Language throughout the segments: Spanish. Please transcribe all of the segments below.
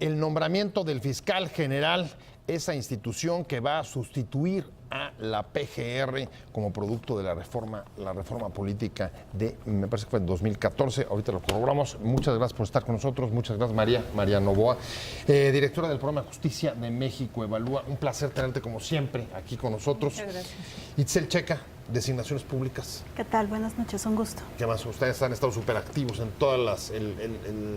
el nombramiento del fiscal general, esa institución que va a sustituir a la PGR como producto de la reforma política de, me parece que fue en 2014, ahorita lo corroboramos. Muchas gracias por estar con nosotros, muchas gracias María Novoa, directora del programa Justicia de México Evalúa. Un placer tenerte como siempre aquí con nosotros. Muchas gracias. Itzel Checa, Designaciones Públicas. ¿Qué tal? Buenas noches, un gusto. ¿Qué más? Ustedes han estado súper activos en todas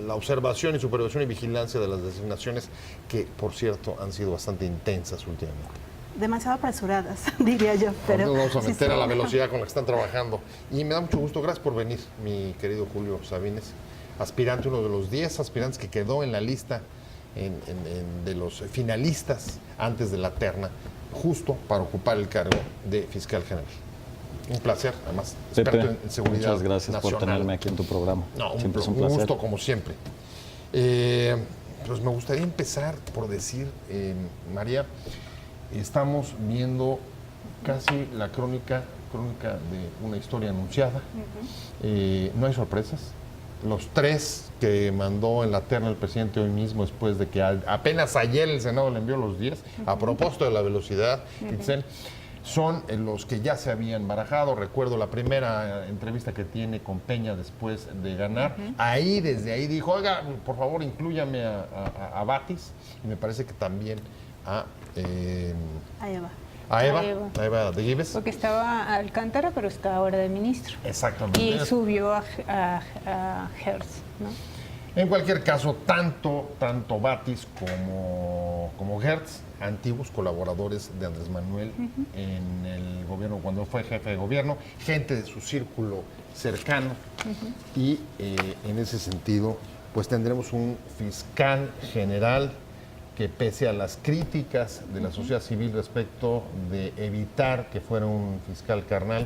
la observación y supervisión y vigilancia de las designaciones, que por cierto han sido bastante intensas últimamente. Demasiado apresuradas, diría yo. Pero nos vamos a meter sí, a la velocidad con la que están trabajando. Y me da mucho gusto, gracias por venir, mi querido Julio Sabines, aspirante, uno de los 10 aspirantes que quedó en la lista de los finalistas antes de la terna, justo para ocupar el cargo de fiscal general. Un placer, además, experto Pepe, en seguridad muchas gracias nacional. por tenerme aquí en tu programa. No, siempre es un un placer. gusto como siempre. Pues me gustaría empezar por decir, María, estamos viendo casi la crónica de una historia anunciada. No hay sorpresas. Los 3 que mandó en la terna el presidente hoy mismo, después de que apenas ayer el Senado le envió los 10, a propósito de la velocidad, Itzel, son los que ya se habían barajado. Recuerdo la primera entrevista que tiene con Peña después de ganar. Desde ahí dijo, oiga, por favor, inclúyame a Batis, y me parece que también a Eva de Gives. Porque estaba Alcántara, pero está ahora de ministro. Exactamente. Y subió a Hertz, ¿no? En cualquier caso, tanto Batis como Hertz, antiguos colaboradores de Andrés Manuel en el gobierno, cuando fue jefe de gobierno, gente de su círculo cercano, y en ese sentido, pues tendremos un fiscal general que, pese a las críticas de la sociedad civil respecto de evitar que fuera un fiscal carnal,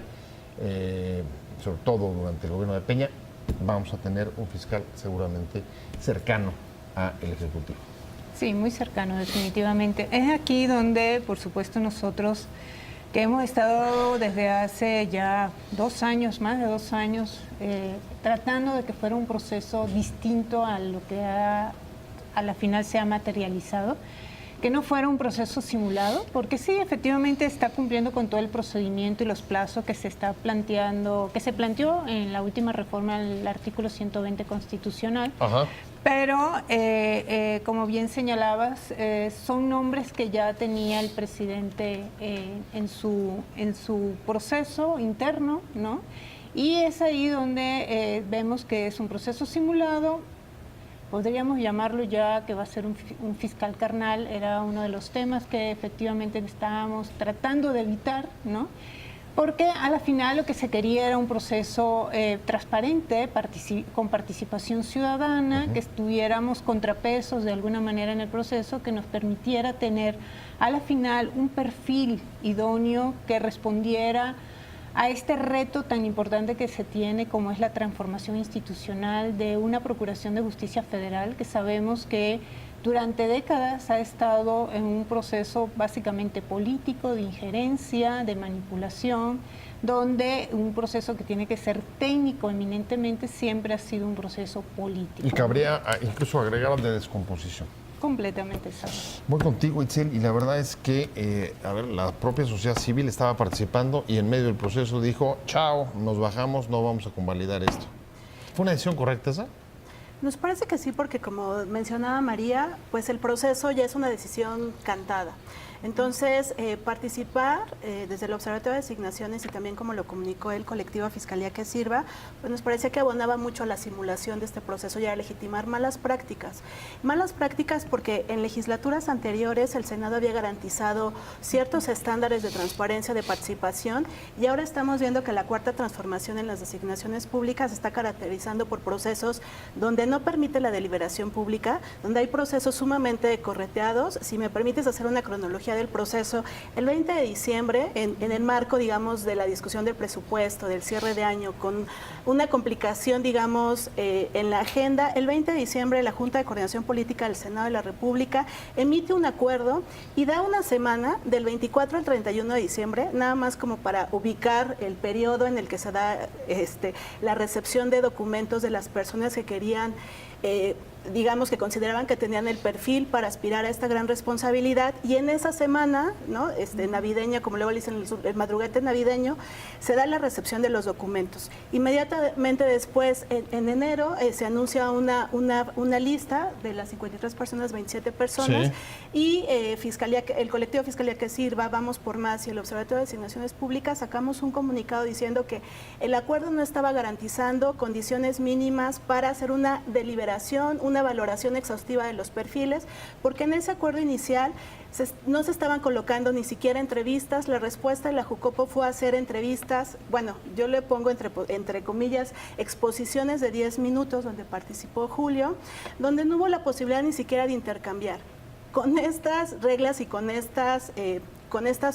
sobre todo durante el gobierno de Peña, vamos a tener un fiscal seguramente cercano al Ejecutivo. Sí, muy cercano, definitivamente. Es aquí donde, por supuesto, nosotros, que hemos estado desde hace ya 2 años, más de 2 años, tratando de que fuera un proceso distinto a lo que a la final se ha materializado, que no fuera un proceso simulado, porque sí, efectivamente está cumpliendo con todo el procedimiento y los plazos que se está planteando, que se planteó en la última reforma al artículo 120 constitucional. Ajá. Pero, como bien señalabas, son nombres que ya tenía el presidente en su proceso interno, ¿no? Y es ahí donde vemos que es un proceso simulado. Podríamos llamarlo ya que va a ser un fiscal carnal. Era uno de los temas que efectivamente estábamos tratando de evitar, ¿no? Porque a la final lo que se quería era un proceso transparente, con participación ciudadana, que estuviéramos contrapesos de alguna manera en el proceso, que nos permitiera tener a la final un perfil idóneo que respondiera a este reto tan importante que se tiene, como es la transformación institucional de una Procuración de Justicia Federal, que sabemos que durante décadas ha estado en un proceso básicamente político, de injerencia, de manipulación, donde un proceso que tiene que ser técnico eminentemente siempre ha sido un proceso político. Y cabría incluso agregar de descomposición. Completamente exacto. Voy contigo, Itzel, y la verdad es que la propia sociedad civil estaba participando y en medio del proceso dijo, chao, nos bajamos, no vamos a convalidar esto. ¿Fue una decisión correcta esa? Nos parece que sí, porque como mencionaba María, pues el proceso ya es una decisión cantada. Entonces, participar desde el Observatorio de Designaciones y también, como lo comunicó el colectivo Fiscalía que Sirva, pues nos parecía que abonaba mucho a la simulación de este proceso y a legitimar malas prácticas. Malas prácticas porque en legislaturas anteriores el Senado había garantizado ciertos estándares de transparencia, de participación, y ahora estamos viendo que la cuarta transformación en las designaciones públicas está caracterizando por procesos donde no permite la deliberación pública, donde hay procesos sumamente correteados. Si me permites hacer una cronología del proceso, el 20 de diciembre, en el marco, digamos, de la discusión del presupuesto, del cierre de año, con una complicación, digamos, en la agenda, el 20 de diciembre la Junta de Coordinación Política del Senado de la República emite un acuerdo y da una semana, del 24 al 31 de diciembre, nada más como para ubicar el periodo en el que se da la recepción de documentos de las personas que querían digamos que consideraban que tenían el perfil para aspirar a esta gran responsabilidad, y en esa semana, ¿no? Navideña, como luego le dicen el madruguete navideño, se da la recepción de los documentos. Inmediatamente después, en enero, se anuncia una lista de las 53 personas, 27 personas, y el colectivo Fiscalía que Sirva, Vamos por Más y el Observatorio de Asignaciones Públicas sacamos un comunicado diciendo que el acuerdo no estaba garantizando condiciones mínimas para hacer una deliberación, una valoración exhaustiva de los perfiles, porque en ese acuerdo inicial no se estaban colocando ni siquiera entrevistas. La respuesta de la Jucopo fue hacer entrevistas, bueno, yo le pongo entre comillas, exposiciones de 10 minutos donde participó Julio, donde no hubo la posibilidad ni siquiera de intercambiar. Con estas reglas y con estas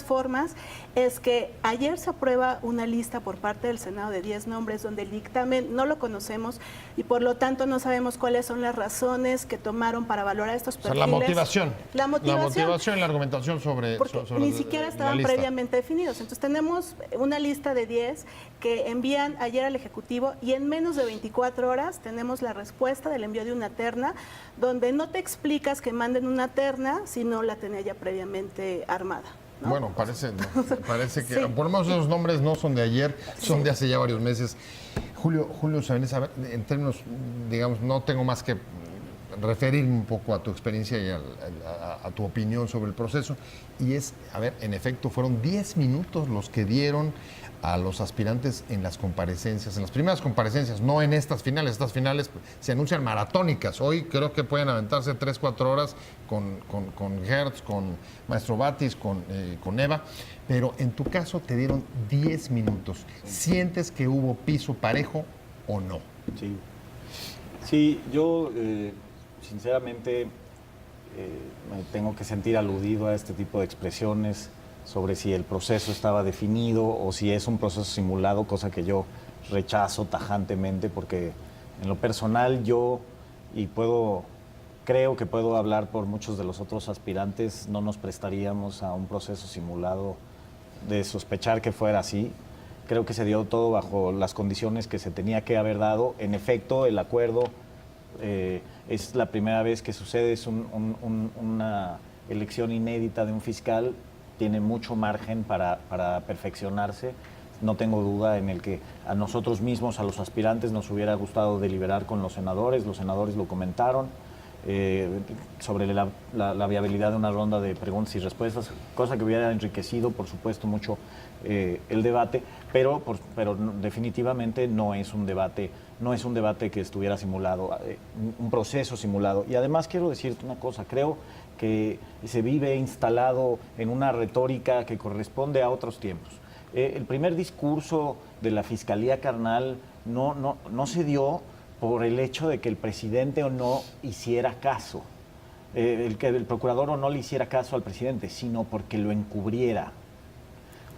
formas es que ayer se aprueba una lista por parte del Senado de 10 nombres donde el dictamen no lo conocemos y por lo tanto no sabemos cuáles son las razones que tomaron para valorar estos perfiles. O sea, la motivación y la argumentación sobre ni siquiera estaban previamente definidos. Entonces tenemos una lista de 10 que envían ayer al Ejecutivo y en menos de 24 horas tenemos la respuesta del envío de una terna donde no te explicas que manden una terna si no la tenía ya previamente armada, ¿no? Bueno, parece que por lo menos esos nombres no son de ayer, son de hace ya varios meses. Julio Sabines, a ver, en términos, digamos, no tengo más que referirme un poco a tu experiencia y a tu opinión sobre el proceso. Y en efecto, fueron 10 minutos los que dieron a los aspirantes en las comparecencias, en las primeras comparecencias, no en estas finales. Estas finales se anuncian maratónicas. Hoy creo que pueden aventarse 3-4 horas con Hertz, con Maestro Batis, con Eva, pero en tu caso te dieron 10 minutos. ¿Sientes que hubo piso parejo o no? Sí, yo sinceramente me tengo que sentir aludido a este tipo de expresiones sobre si el proceso estaba definido o si es un proceso simulado, cosa que yo rechazo tajantemente porque en lo personal creo que puedo hablar por muchos de los otros aspirantes, no nos prestaríamos a un proceso simulado de sospechar que fuera así. Creo que se dio todo bajo las condiciones que se tenía que haber dado. En efecto, el acuerdo es la primera vez que sucede, es una elección inédita de un fiscal, tiene mucho margen para perfeccionarse. No tengo duda en el que a nosotros mismos, a los aspirantes, nos hubiera gustado deliberar con los senadores lo comentaron, sobre la viabilidad de una ronda de preguntas y respuestas, cosa que hubiera enriquecido, por supuesto, mucho el debate, pero definitivamente no es un debate que estuviera simulado, un proceso simulado. Y además quiero decirte una cosa, creo que se vive instalado en una retórica que corresponde a otros tiempos. El primer discurso de la Fiscalía Carnal no se dio por el hecho de que el presidente o no hiciera caso, que el procurador o no le hiciera caso al presidente, sino porque lo encubriera.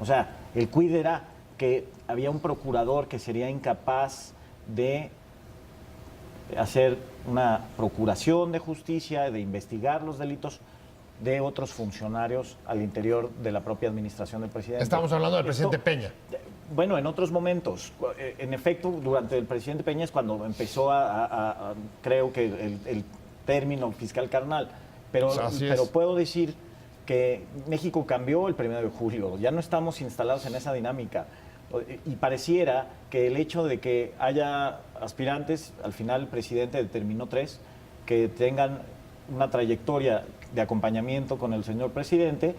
O sea, el quid era que había un procurador que sería incapaz de hacer una procuración de justicia, de investigar los delitos de otros funcionarios al interior de la propia administración del presidente. Estamos hablando del presidente Peña. Bueno, en otros momentos. En efecto, durante el presidente Peña es cuando empezó creo que el término fiscal carnal. Pero puedo decir que México cambió el 1 de julio. Ya no estamos instalados en esa dinámica. Y pareciera que el hecho de que haya aspirantes, al final el presidente determinó 3, que tengan una trayectoria de acompañamiento con el señor presidente,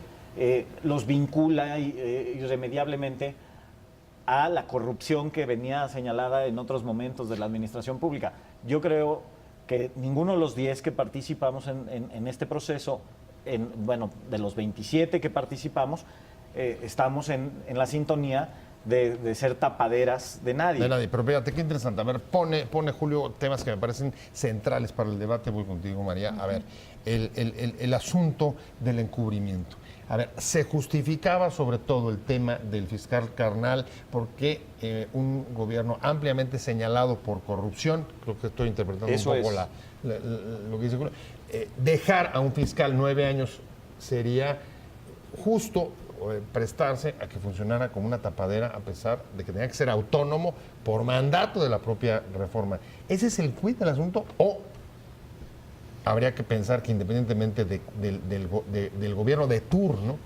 los vincula irremediablemente a la corrupción que venía señalada en otros momentos de la administración pública. Yo creo que ninguno de los 10 que participamos en este proceso, de los 27 que participamos, estamos en la sintonía de ser tapaderas de nadie. De nadie, pero fíjate qué interesante. A ver, pone Julio temas que me parecen centrales para el debate. Voy contigo, María. A ver, el asunto del encubrimiento. A ver, se justificaba sobre todo el tema del fiscal Carnal porque un gobierno ampliamente señalado por corrupción, creo que estoy interpretando un poco lo que dice Julio, dejar a un fiscal 9 años sería justo prestarse a que funcionara como una tapadera a pesar de que tenía que ser autónomo por mandato de la propia reforma. ¿Ese es el quid del asunto o habría que pensar que independientemente del gobierno de turno,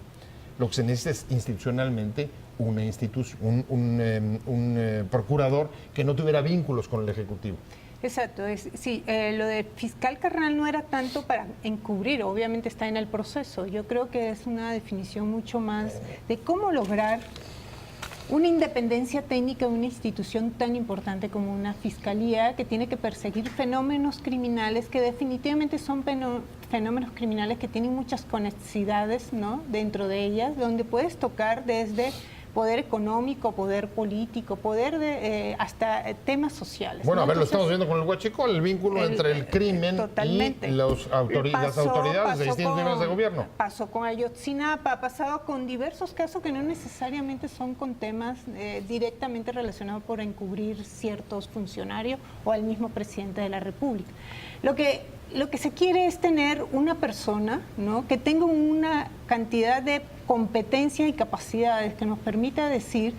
lo que se necesita es institucionalmente una institución, un procurador que no tuviera vínculos con el Ejecutivo. Exacto, sí, lo de fiscal carnal no era tanto para encubrir, obviamente está en el proceso. Yo creo que es una definición mucho más de cómo lograr una independencia técnica de una institución tan importante como una fiscalía que tiene que perseguir fenómenos criminales que definitivamente son fenómenos criminales que tienen muchas conexidades, ¿no?, dentro de ellas, donde puedes tocar desde poder económico, poder político, poder de hasta temas sociales. Bueno, ¿no? a ver, Entonces, lo estamos viendo con el Huachicol, el vínculo entre el crimen totalmente. y las autoridades de distintos niveles de gobierno. Pasó con Ayotzinapa, ha pasado con diversos casos que no necesariamente son con temas directamente relacionados por encubrir ciertos funcionarios o al mismo presidente de la República. Lo que se quiere es tener una persona, ¿no?, que tenga una cantidad de competencia y capacidades que nos permita decir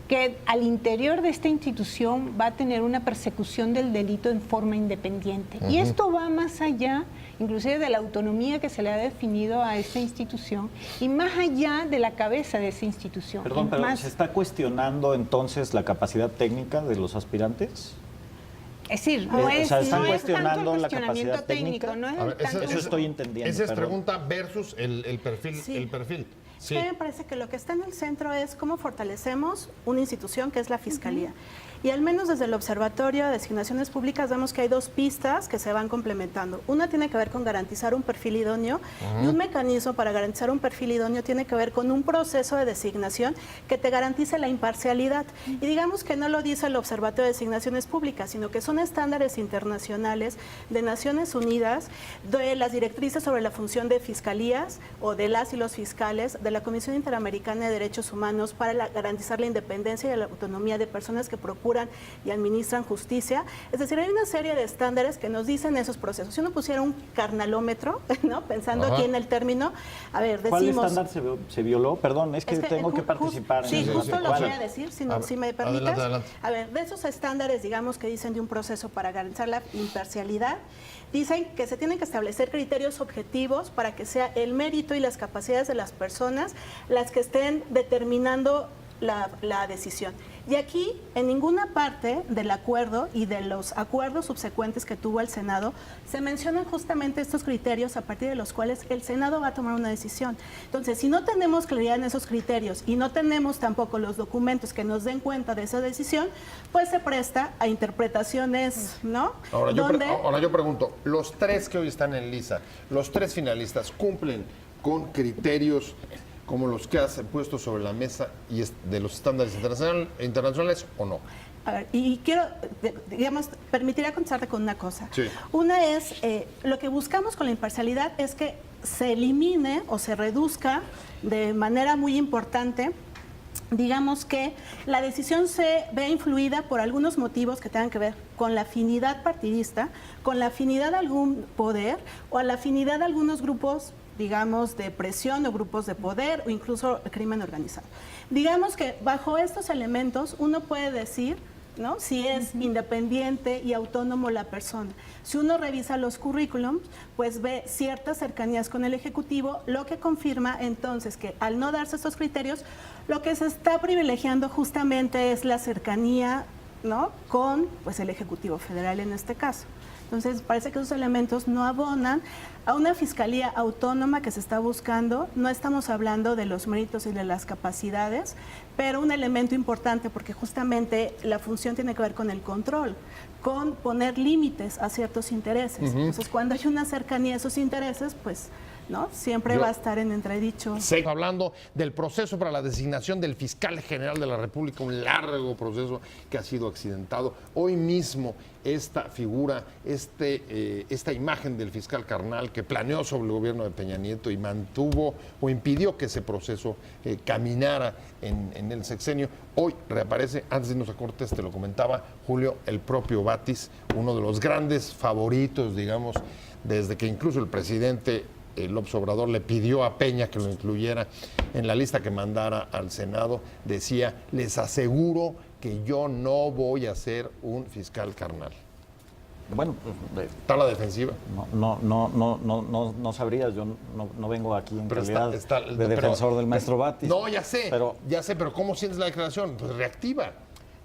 que al interior de esta institución va a tener una persecución del delito en forma independiente. Y esto va más allá, inclusive de la autonomía que se le ha definido a esta institución y más allá de la cabeza de esa institución. Perdón, pero Más- ¿se está cuestionando entonces la capacidad técnica de los aspirantes? Es decir, O sea, ¿están no es cuestionando tanto el la cuestionamiento capacidad técnica? técnico, no es A ver, tanto Eso estoy entendiendo. Esa es perdón. pregunta versus el perfil. Sí. El perfil. Sí. A mí me parece que lo que está en el centro es cómo fortalecemos una institución que es la Fiscalía. Y al menos desde el Observatorio de Designaciones Públicas vemos que hay dos pistas que se van complementando. Una tiene que ver con garantizar un perfil idóneo y un mecanismo para garantizar un perfil idóneo tiene que ver con un proceso de designación que te garantice la imparcialidad. Y digamos que no lo dice el Observatorio de Designaciones Públicas, sino que son estándares internacionales de Naciones Unidas, de las directrices sobre la función de fiscalías o de las y los fiscales, de la Comisión Interamericana de Derechos Humanos para garantizar la independencia y la autonomía de personas que procuran y administran justicia. Es decir, hay una serie de estándares que nos dicen esos procesos. Si uno pusiera un carnalómetro, ¿no?, pensando aquí en el término, a ver, ¿Cuál decimos... estándar se violó? Perdón, es que tengo que participar en Sí, el justo debate. lo ¿Cuál? voy a decir, si, A no, ver, si me permites. adelante. A ver, de esos estándares, digamos, que dicen de un proceso para garantizar la imparcialidad, dicen que se tienen que establecer criterios objetivos para que sea el mérito y las capacidades de las personas las que estén determinando la decisión. Y aquí, en ninguna parte del acuerdo y de los acuerdos subsecuentes que tuvo el Senado, se mencionan justamente estos criterios a partir de los cuales el Senado va a tomar una decisión. Entonces, si no tenemos claridad en esos criterios y no tenemos tampoco los documentos que nos den cuenta de esa decisión, pues se presta a interpretaciones, ¿no? Ahora Donde- yo pregunto, los tres que hoy están en lista, los tres finalistas, ¿cumplen con criterios como los que has puesto sobre la mesa y de los estándares internacionales o no? A ver, y quiero, digamos, permitiría contestarte con una cosa. Sí. Una es, lo que buscamos con la imparcialidad es que se elimine o se reduzca de manera muy importante, digamos, que la decisión se vea influida por algunos motivos que tengan que ver con la afinidad partidista, con la afinidad a algún poder o a la afinidad de algunos grupos, digamos, de presión o grupos de poder o incluso el crimen organizado. Digamos que bajo estos elementos uno puede decir, ¿no?, si es independiente y autónomo la persona. Si uno revisa los currículums, pues ve ciertas cercanías con el Ejecutivo, lo que confirma entonces que al no darse estos criterios, lo que se está privilegiando justamente es la cercanía, ¿no?, con, pues, el Ejecutivo Federal en este caso. Entonces, parece que esos elementos no abonan a una fiscalía autónoma que se está buscando. No estamos hablando de los méritos y de las capacidades, pero un elemento importante porque justamente la función tiene que ver con el control, con poner límites a ciertos intereses. Entonces, cuando hay una cercanía a esos intereses, pues, ¿no?, siempre va a estar en entredicho. Hablando del proceso para la designación del fiscal general de la República, un largo proceso que ha sido accidentado. Hoy mismo esta figura, esta imagen del fiscal carnal que planeó sobre el gobierno de Peña Nieto y mantuvo o impidió que ese proceso caminara en el sexenio, hoy reaparece. Antes de irnos a cortes, te lo comentaba Julio, el propio Batis, uno de los grandes favoritos, digamos, desde que incluso el presidente López Obrador le pidió a Peña que lo incluyera en la lista que mandara al Senado. Decía: les aseguro que yo no voy a ser un fiscal carnal. Bueno, pues, ¿Está a la defensiva? no sabría, yo no vengo aquí en Pero calidad de pero- defensor del maestro Batis. No, ya sé, pero pero ¿cómo sientes la declaración? Pues reactiva.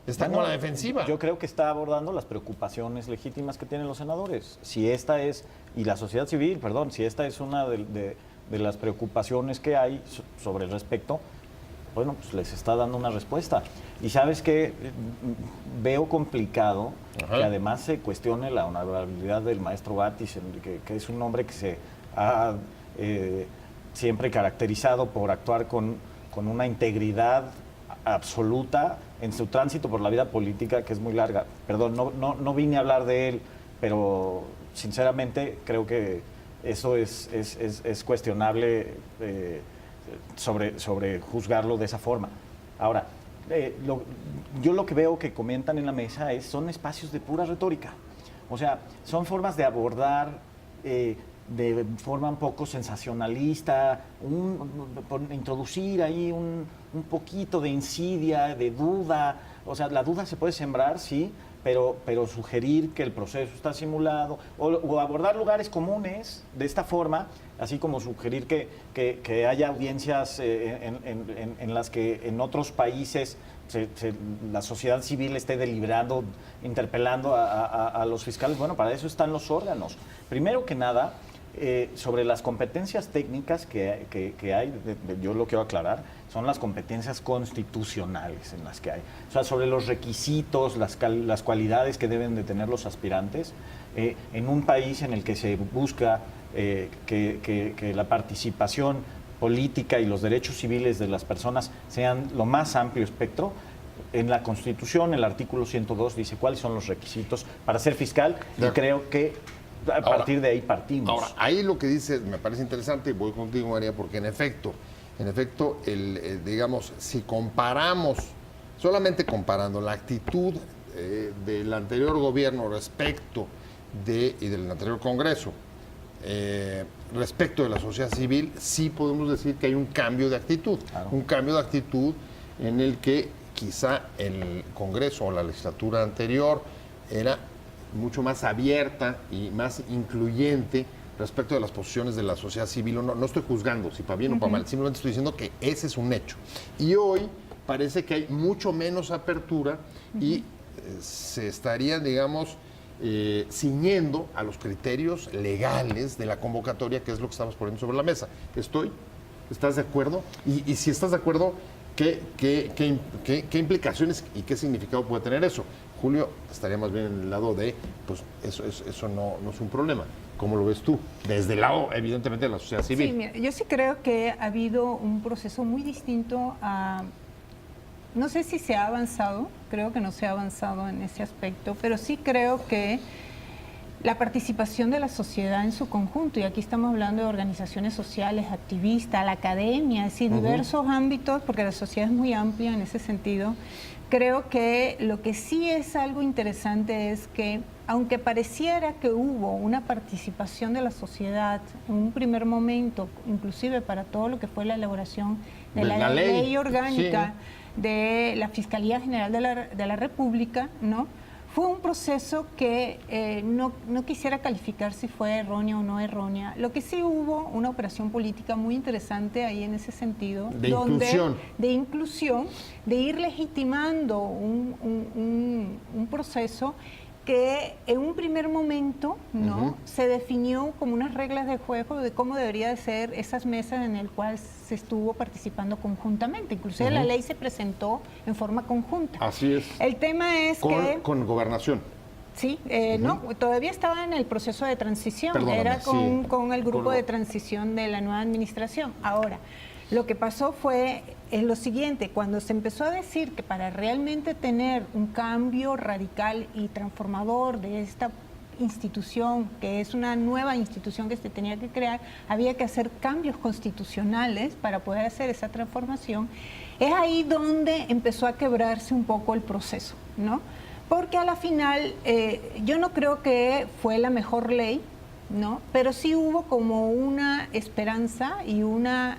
Está bueno, como a la defensiva. Yo creo que está abordando las preocupaciones legítimas que tienen los senadores. Si esta es, y la sociedad civil, perdón, si esta es una de las preocupaciones que hay sobre el respecto, bueno, pues les está dando una respuesta. Y sabes que veo complicado Ajá. que además se cuestione la honorabilidad del maestro Batis, que es un hombre que se ha siempre caracterizado por actuar con una integridad absoluta en su tránsito por la vida política, que es muy larga. Perdón, no vine a hablar de él, pero sinceramente creo que eso es cuestionable sobre juzgarlo de esa forma. Ahora, yo lo que veo que comentan en la mesa son espacios de pura retórica. O sea, son formas de abordar de forma un poco sensacionalista, introducir ahí un poquito de insidia, de duda. O sea, la duda se puede sembrar, sí, pero sugerir que el proceso está simulado o abordar lugares comunes de esta forma, así como sugerir que haya audiencias en las que en otros países la sociedad civil esté deliberando, interpelando a los fiscales. Bueno, para eso están los órganos. Primero que nada, sobre las competencias técnicas que hay, yo lo quiero aclarar, son las competencias constitucionales en las que hay. O sea, sobre los requisitos, las cualidades que deben de tener los aspirantes, en un país en el que se busca que la participación política y los derechos civiles de las personas sean lo más amplio espectro. En la Constitución, el artículo 102 dice cuáles son los requisitos para ser fiscal, y creo que a partir de ahí partimos. Ahora, ahí lo que dices me parece interesante, y voy contigo, María, porque en efecto, digamos, si comparamos, solamente comparando la actitud del anterior gobierno respecto y del anterior Congreso, respecto de la sociedad civil, sí podemos decir que hay un cambio de actitud. Claro. Un cambio de actitud en el que quizá el Congreso o la legislatura anterior era mucho más abierta y más incluyente respecto de las posiciones de la sociedad civil. No estoy juzgando si para bien o para mal, simplemente estoy diciendo que ese es un hecho. Y hoy parece que hay mucho menos apertura y se estarían, digamos, ciñendo a los criterios legales de la convocatoria, que es lo que estamos poniendo sobre la mesa. ¿Estás de acuerdo? Y si estás de acuerdo, ¿qué implicaciones y qué significado puede tener eso? Julio estaría más bien en el lado de, pues eso no es un problema. ¿Cómo lo ves tú? Desde el lado, evidentemente, de la sociedad civil. Sí, mira, yo sí creo que ha habido un proceso muy distinto a... No sé si se ha avanzado, creo que no se ha avanzado en ese aspecto, pero sí creo que la participación de la sociedad en su conjunto, y aquí estamos hablando de organizaciones sociales, activistas, la academia, es decir, diversos ámbitos, porque la sociedad es muy amplia en ese sentido. Creo que lo que sí es algo interesante es que, aunque pareciera que hubo una participación de la sociedad en un primer momento, inclusive para todo lo que fue la elaboración de la ley orgánica, sí, de la Fiscalía General de la República, ¿no? Fue un proceso que no quisiera calificar si fue errónea o no errónea. Lo que sí hubo una operación política muy interesante ahí en ese sentido. De inclusión. De inclusión, de ir legitimando un proceso que en un primer momento, ¿no? Se definió como unas reglas de juego de cómo debería de ser esas mesas en el cual se estuvo participando conjuntamente. Inclusive la ley se presentó en forma conjunta. Así es. El tema es con gobernación. Sí, no, todavía estaba en el proceso de transición. Perdóname, era con el grupo con de transición de la nueva administración. Ahora, lo que pasó fue lo siguiente: cuando se empezó a decir que para realmente tener un cambio radical y transformador de esta institución, que es una nueva institución que se tenía que crear, había que hacer cambios constitucionales para poder hacer esa transformación, es ahí donde empezó a quebrarse un poco el proceso, ¿no? Porque a la final yo no creo que fue la mejor ley, ¿no? Pero sí hubo como una esperanza y una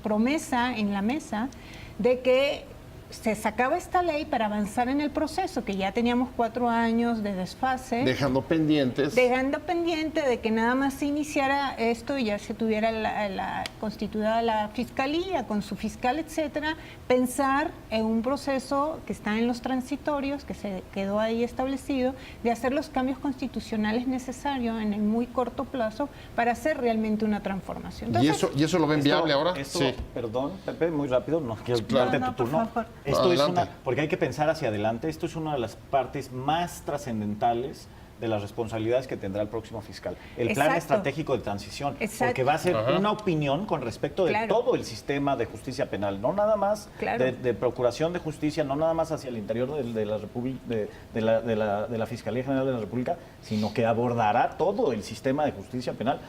promesa en la mesa de que se sacaba esta ley para avanzar en el proceso, que ya teníamos 4 años de desfase. Dejando pendiente De que nada más se iniciara esto y ya se tuviera constituida la fiscalía con su fiscal, etcétera, pensar en un proceso que está en los transitorios, que se quedó ahí establecido, de hacer los cambios constitucionales necesarios en el muy corto plazo para hacer realmente una transformación. Entonces, ¿Y eso lo ven viable ahora? Sí. Perdón, Pepe, muy rápido, no quiero Claro. darte tu turno. Por favor. Esto es Adelante. porque hay que pensar hacia adelante. Esto es una de las partes más trascendentales de las responsabilidades que tendrá el próximo fiscal. El plan Exacto. estratégico de transición. Exacto. Porque va a ser Ajá. una opinión con respecto de Claro. todo el sistema de justicia penal. No nada más Claro. de procuración de justicia, no nada más hacia el interior de la República, de la Fiscalía General de la República, sino que abordará todo el sistema de justicia penal.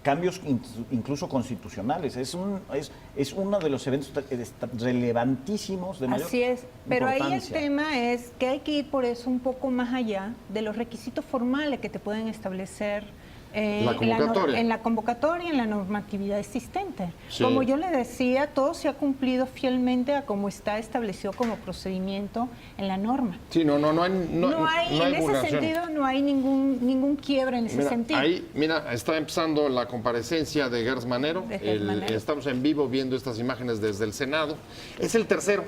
Cambios incluso constitucionales. Es uno de los eventos relevantísimos de mayor así es, pero ahí el importancia. tema es que hay que ir por eso un poco más allá de los requisitos formales que te pueden establecer La convocatoria. en la convocatoria, en la normatividad existente. Sí. Como yo le decía, todo se ha cumplido fielmente a como está establecido como procedimiento en la norma. Sí, no hay En ese vulneración. sentido no hay ningún quiebre en ese Mira, sentido. ahí, mira, está empezando la comparecencia de Gertz Manero. De Gertz Manero. Estamos en vivo viendo estas imágenes desde el Senado. Es el tercero.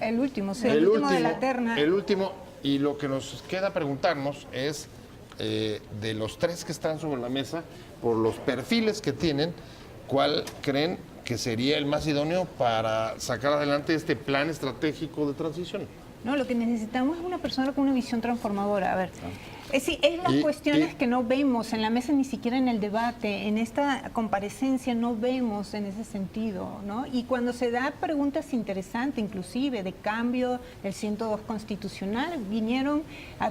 El último, sí, el último de la terna. El último, y lo que nos queda preguntarnos es, de los 3 que están sobre la mesa, por los perfiles que tienen, ¿cuál creen que sería el más idóneo para sacar adelante este plan estratégico de transición? No, lo que necesitamos es una persona con una visión transformadora. A ver, es las Y- cuestiones y- que no vemos en la mesa, ni siquiera en el debate, en esta comparecencia no vemos en ese sentido, ¿no? Y cuando se da preguntas interesantes, inclusive de cambio del 102 constitucional, vinieron,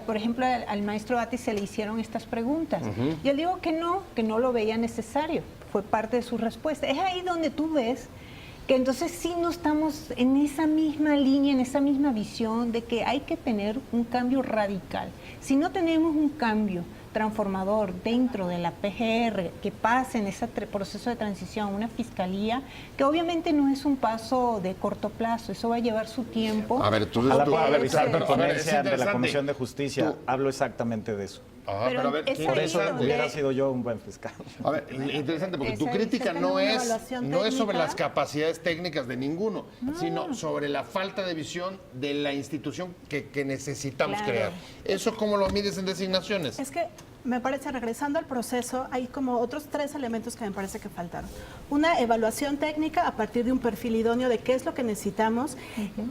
por ejemplo, al maestro Batis se le hicieron estas preguntas. Y él dijo que no lo veía necesario, fue parte de su respuesta. Es ahí donde tú ves que entonces sí no estamos en esa misma línea, en esa misma visión de que hay que tener un cambio radical. Si no tenemos un cambio transformador dentro de la PGR que pase en ese proceso de transición a una fiscalía, que obviamente no es un paso de corto plazo, eso va a llevar su tiempo. A ver, tú... Ojalá tú- pueda revisar pero, mi a ver, es ponencia ante la interesante. Comisión de Justicia. Tú- Hablo exactamente de eso. Ajá, Pero pero a ver, es qué ahí Por eso interesante. hubiera sido yo un buen fiscal. A ver, interesante, porque tu Esa- crítica esa no una es evaluación sobre técnica. las capacidades técnicas de ninguno, sino sobre la falta de visión de la institución que necesitamos Claro. crear. ¿Eso cómo lo mides en designaciones? Es que me parece, regresando al proceso, hay como otros 3 elementos que me parece que faltaron. Una evaluación técnica a partir de un perfil idóneo de qué es lo que necesitamos,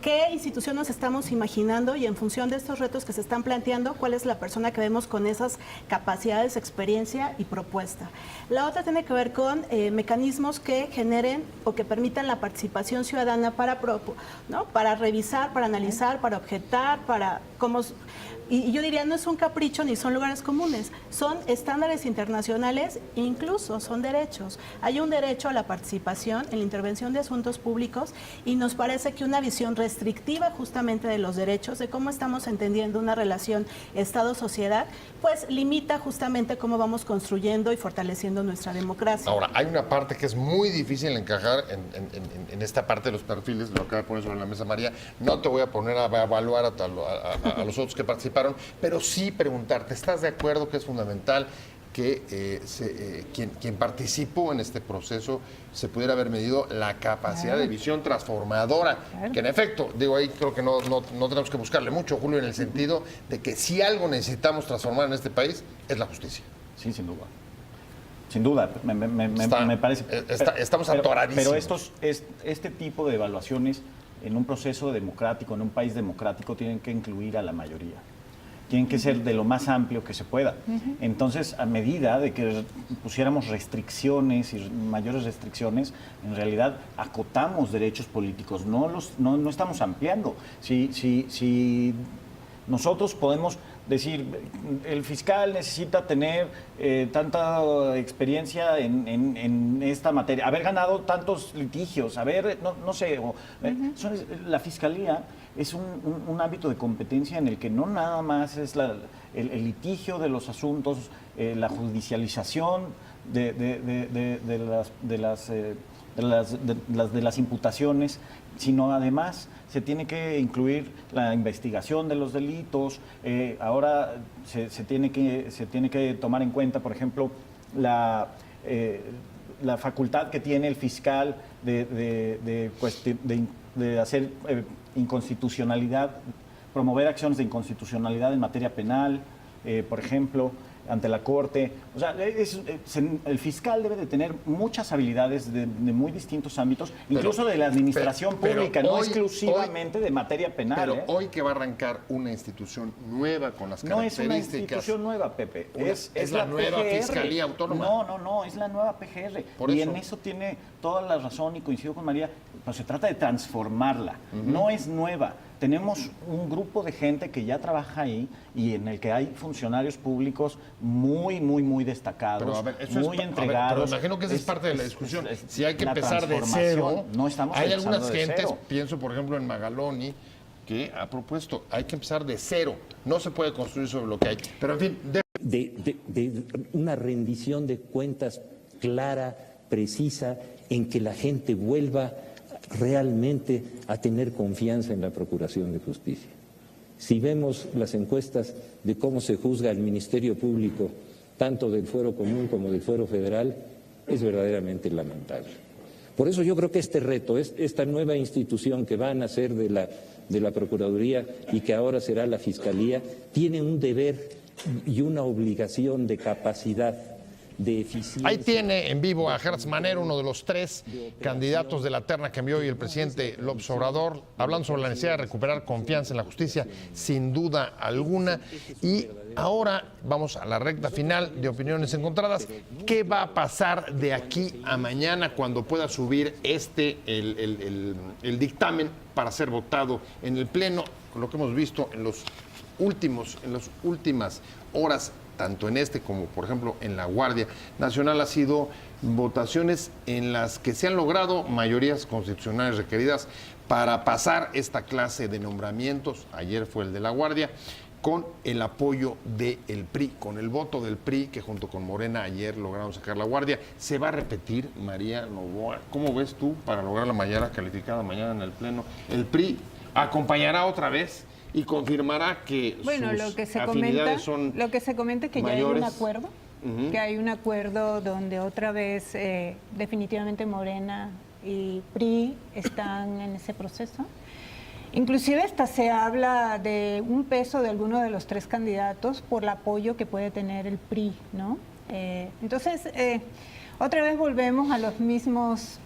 qué institución nos estamos imaginando y en función de estos retos que se están planteando, cuál es la persona que vemos con esas capacidades, experiencia y propuesta. La otra tiene que ver con mecanismos que generen o que permitan la participación ciudadana para revisar, para analizar, para objetar, para cómo... Y yo diría, no es un capricho ni son lugares comunes, son estándares internacionales e incluso son derechos. Hay un derecho a la participación en la intervención de asuntos públicos y nos parece que una visión restrictiva justamente de los derechos, de cómo estamos entendiendo una relación Estado-sociedad, pues limita justamente cómo vamos construyendo y fortaleciendo nuestra democracia. Ahora, hay una parte que es muy difícil encajar en esta parte de los perfiles, lo acaba de poner sobre la mesa María. No te voy a poner a evaluar a los otros que participaron, pero sí preguntarte, ¿estás de acuerdo que es fundamental que quien participó en este proceso se pudiera haber medido la capacidad de visión transformadora? Claro. Que en efecto, digo, ahí creo que no tenemos que buscarle mucho, Julio, en el sentido de que si algo necesitamos transformar en este país es la justicia. Sí, sin duda. Sin duda, me parece. Estamos atoradísimos. Pero este tipo de evaluaciones en un proceso democrático, en un país democrático, tienen que incluir a la mayoría. Tienen que ser de lo más amplio que se pueda. Entonces, a medida de que pusiéramos restricciones y mayores restricciones, en realidad acotamos derechos políticos, no estamos ampliando. Si nosotros podemos decir, el fiscal necesita tener tanta experiencia en esta materia, haber ganado tantos litigios, no sé, la fiscalía es un ámbito de competencia en el que no nada más es el litigio de los asuntos, la judicialización de las de las imputaciones, sino además se tiene que incluir la investigación de los delitos. Ahora se tiene que tomar en cuenta, por ejemplo, la facultad que tiene el fiscal de hacer inconstitucionalidad, promover acciones de inconstitucionalidad en materia penal, por ejemplo, ante la Corte. O sea, el fiscal debe de tener muchas habilidades de muy distintos ámbitos, incluso de la administración pública, no exclusivamente de materia penal. Pero hoy que va a arrancar una institución nueva con las características... No es una institución nueva, Pepe. Es la nueva PGR. Fiscalía Autónoma. No, es la nueva PGR. Por y eso. en eso tiene toda la razón y coincido con María, pues se trata de transformarla. No es nueva. Tenemos un grupo de gente que ya trabaja ahí y en el que hay funcionarios públicos muy destacados, Pero, a ver, eso muy entregados. Pero imagino que esa es parte de la discusión. Si hay que la empezar de transformación. cero, No estamos hay empezando algunas de gentes, cero. pienso por ejemplo en Magaloni, que ha propuesto, hay que empezar de cero. No se puede construir sobre lo que hay. Pero en fin, de una rendición de cuentas clara, precisa, en que la gente vuelva realmente a tener confianza en la Procuración de Justicia. Si vemos las encuestas de cómo se juzga el Ministerio Público, tanto del Fuero Común como del Fuero Federal, es verdaderamente lamentable. Por eso yo creo que este reto, esta nueva institución que va a nacer de la Procuraduría y que ahora será la Fiscalía, tiene un deber y una obligación de capacidad, de eficiencia. ahí tiene en vivo a Gertz Manero, uno de los 3 candidatos de la terna que envió hoy el presidente López Obrador, hablando sobre la necesidad de recuperar confianza en la justicia, sin duda alguna. Y ahora vamos a la recta final de opiniones encontradas. ¿Qué va a pasar de aquí a mañana cuando pueda subir el dictamen para ser votado en el Pleno? Lo que hemos visto en las últimas horas, tanto en como, por ejemplo, en la Guardia Nacional, ha sido votaciones en las que se han logrado mayorías constitucionales requeridas para pasar esta clase de nombramientos. Ayer fue el de la Guardia, con el apoyo del PRI, con el voto del PRI, que junto con Morena ayer lograron sacar la Guardia. ¿Se va a repetir, María Novoa? ¿Cómo ves tú para lograr la mayoría calificada mañana en el Pleno? ¿El PRI acompañará otra vez y confirmará que sus lo que se afinidades son lo que se comenta es que mayores? ya hay un acuerdo, que hay un acuerdo donde otra vez definitivamente Morena y PRI están en ese proceso. Inclusive hasta se habla de un peso de alguno de los 3 candidatos por el apoyo que puede tener el PRI, ¿no? Entonces, otra vez volvemos a las mismas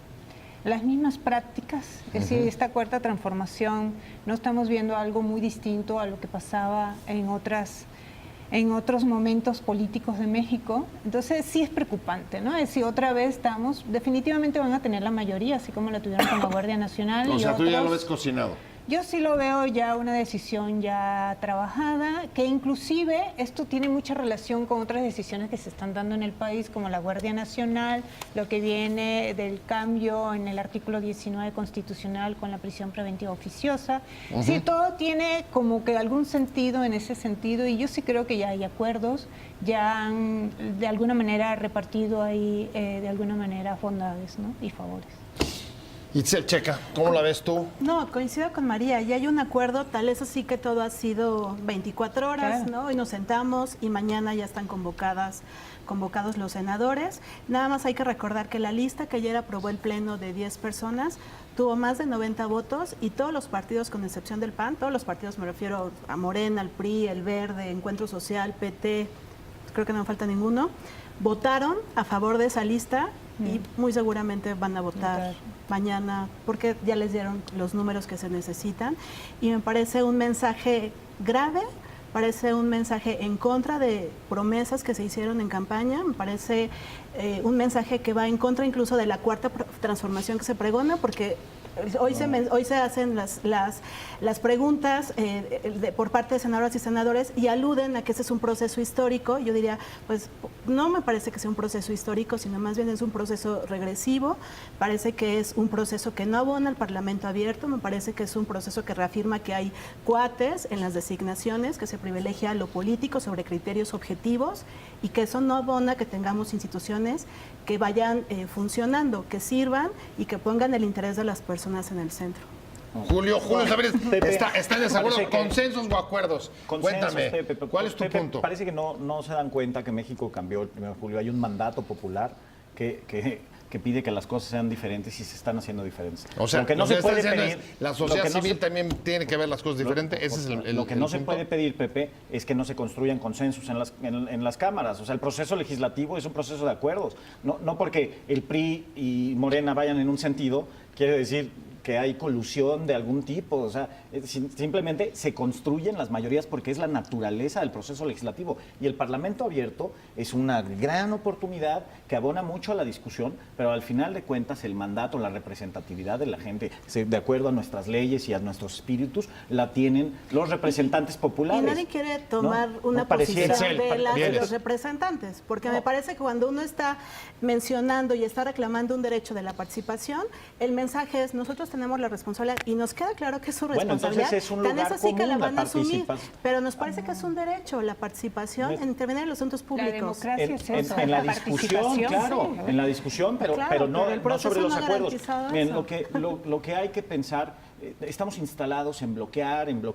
prácticas, es decir, esta cuarta transformación, no estamos viendo algo muy distinto a lo que pasaba en otros momentos políticos de México. Entonces sí es preocupante, ¿no? Es decir, otra vez definitivamente van a tener la mayoría, así como la tuvieron con la Guardia Nacional. O sea, tú ya otros. lo ves cocinado. Yo sí lo veo ya una decisión ya trabajada, que inclusive esto tiene mucha relación con otras decisiones que se están dando en el país, como la Guardia Nacional, lo que viene del cambio en el artículo 19 constitucional con la prisión preventiva oficiosa. Sí, todo tiene como que algún sentido en ese sentido, y yo sí creo que ya hay acuerdos, ya han de alguna manera repartido ahí, de alguna manera, bondades, ¿no? Y favores. Itzel Checa, ¿cómo la ves tú? No, coincido con María, ya hay un acuerdo, tal es así que todo ha sido 24 horas, Claro. ¿no? Hoy nos sentamos y mañana ya están convocados los senadores. Nada más hay que recordar que la lista que ayer aprobó el Pleno de 10 personas tuvo más de 90 votos y todos los partidos, con excepción del PAN, todos los partidos, me refiero a Morena, al PRI, el Verde, Encuentro Social, PT, creo que no me falta ninguno, votaron a favor de esa lista y muy seguramente van a votar mañana porque ya les dieron los números que se necesitan, y me parece un mensaje grave, parece un mensaje en contra de promesas que se hicieron en campaña, me parece un mensaje que va en contra incluso de la cuarta transformación que se pregona, porque Hoy se hacen las preguntas por parte de senadoras y senadores y aluden a que ese es un proceso histórico. Yo diría, pues no me parece que sea un proceso histórico, sino más bien es un proceso regresivo. Parece que es un proceso que no abona al Parlamento abierto, me parece que es un proceso que reafirma que hay cuates en las designaciones, que se privilegia lo político sobre criterios objetivos y que eso no abona que tengamos instituciones que vayan funcionando, que sirvan y que pongan el interés de las personas en el centro. Julio Sabines, Pepe, ¿está en desacuerdo? parece que- ¿Consensos o acuerdos? Consensos, Cuéntame, Pepe, ¿cuál es tu Pepe, punto? Parece que no se dan cuenta que México cambió el 1 de julio. Hay un mandato popular que pide que las cosas sean diferentes y se están haciendo diferentes. O sea, lo que no lo se que puede estás diciendo pedir, es, la sociedad lo que no civil se- también tiene que ver las cosas diferentes. Ese es lo que no se punto. puede pedir, Pepe, es que no se construyan consensos en las cámaras. O sea, el proceso legislativo es un proceso de acuerdos. No porque el PRI y Morena vayan en un sentido, quiere decir que hay colusión de algún tipo. O sea, simplemente se construyen las mayorías porque es la naturaleza del proceso legislativo. Y el Parlamento abierto es una gran oportunidad que abona mucho a la discusión, pero al final de cuentas el mandato, la representatividad de la gente, de acuerdo a nuestras leyes y a nuestros espíritus, la tienen los representantes populares. Y nadie quiere tomar ¿no? una No pareciera. posición de las y Vienes. los representantes, porque me parece que cuando uno está mencionando y está reclamando un derecho de la participación, el mensaje es nosotros tenemos la responsabilidad y nos queda claro que es su Bueno, responsabilidad. entonces es un Tan lugar es así que la común la van a asumir, participación. pero nos parece que es un derecho la participación en intervenir en los asuntos La públicos. democracia es eso, En la la discusión, participación, claro, sí. en la discusión, pero, Claro, pero no, pero el no proceso sobre los no ha acuerdos. garantizado Miren, eso. lo que hay que pensar, estamos instalados en bloquear. Lo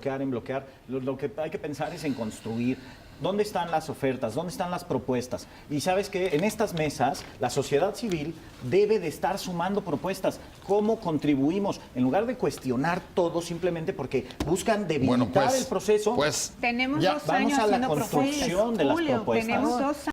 que hay que pensar es en construir. ¿Dónde están las ofertas? ¿Dónde están las propuestas? Y sabes que en estas mesas la sociedad civil debe de estar sumando propuestas. ¿Cómo contribuimos? En lugar de cuestionar todo simplemente porque buscan debilitar Bueno, pues, el proceso, pues Tenemos ya, 2 vamos años a la haciendo propuestas. construcción de las Julio, propuestas. Tenemos 2